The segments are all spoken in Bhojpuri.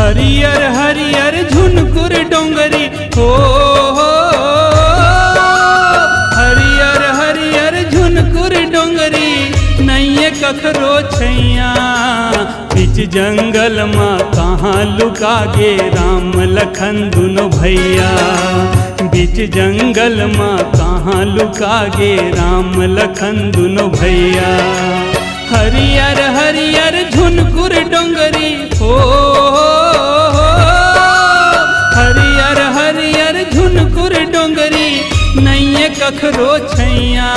हरियर हरियर झुनकुर डोंगरी हो, हरियर हरियर झुनकुर डोंगरी नैये कखरो छैया। बीच जंगल माँ कहाँ लुका गे राम लखन दुनो भैया। बीच जंगल माँ कहाँ लुका गे राम लखन दुनो भैया। हरियर हरियर झुनकुर डोंगरी हो, हरियर हरियर झुनकुर डोंगरी नैये कखरो छैया।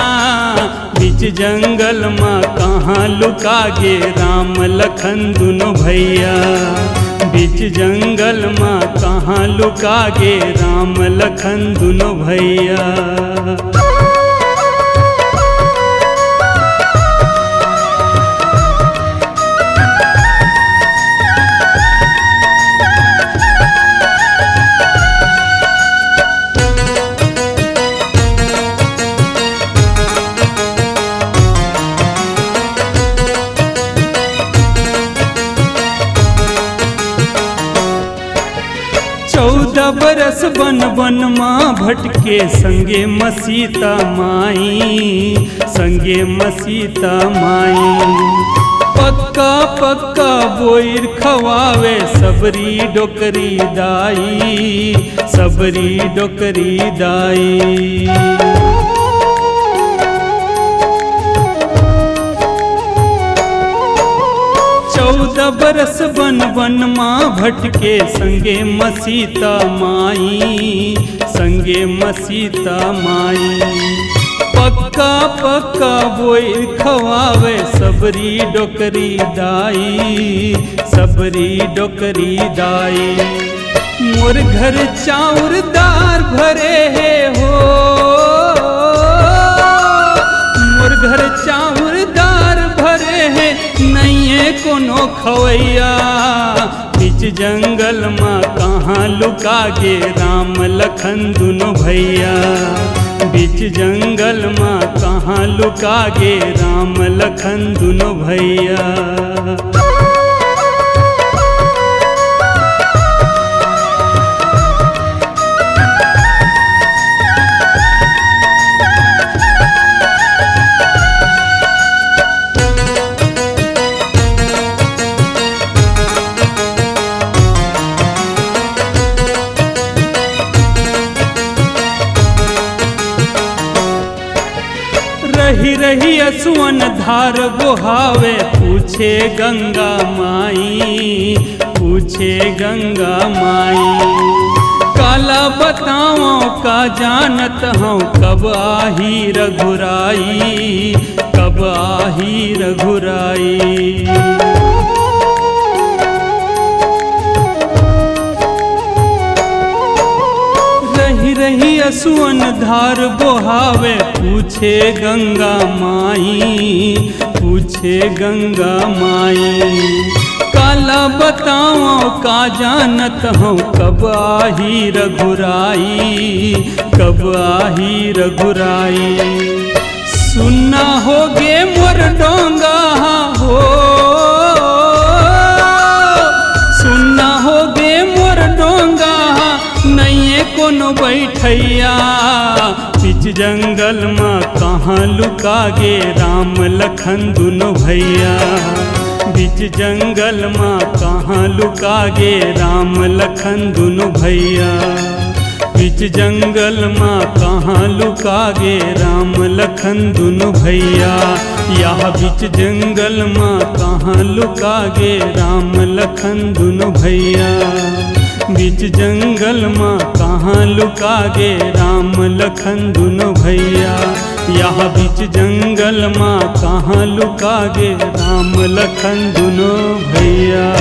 बीच जंगल माँ कहाँ लुका गे राम लखन दुनो भैया। बीच जंगल माँ कहाँ लुका गे राम लखन दुनो भैया। चौदह बरस बन बन माँ भटके संगे मसीता माई, संगे मसीता माई। पक्का पक्का बोइर खवावे सबरी डोकरी दाई, सबरी डोकरी दाई। चौदह बरस बन बन माँ भटके संगे मसीता माई, संगे मसीता माई। पक्का पक्का बोइर खवावे सबरी डोकरी दाई, सबरी डोकरी दाई। मोर घर चाउर दार भरे है हो, मोर घर चाउर दार भरे है नैये कोनो खवैया। बीच जंगल माँ कहाँ लुका गे राम लखन दुनो भैया। बीच जंगल माँ कहाँ लुका गे राम लखन दुनो भैया। रही रही असुवन धार बोहावे पूछे गंगा माई, पूछे गंगा माई। काला बताओ का जानत हूँ कब आही रघुराई, कब आही रघुराई। रही रही असुवन धार बोहावे पूछे गंगा माई, पूछे गंगा माई। काला बताओ का जानत हूँ कब आही रघुराई, कब आही रघुराई। सुनना होगे मोर डोंगा हो, सुनना होगे मोर डोंगा नैये कोनो बैठैया। बीच जंगल माँ कहाँ लुका गे राम लखन दुनो भैया। बीच जंगल माँ कहाँ लुका गे राम लखन दुनो भैया। बीच जंगल माँ कहाँ लुका गे राम लखन दुनो भैया। यह बीच जंगल माँ कहाँ लुका गे राम लखन दुनो भैया। बीच जंगल माँ कहाँ लुका गे राम लखन दुनो भैया। यह बीच जंगल माँ कहाँ लुका गे राम लखन दुनो भैया।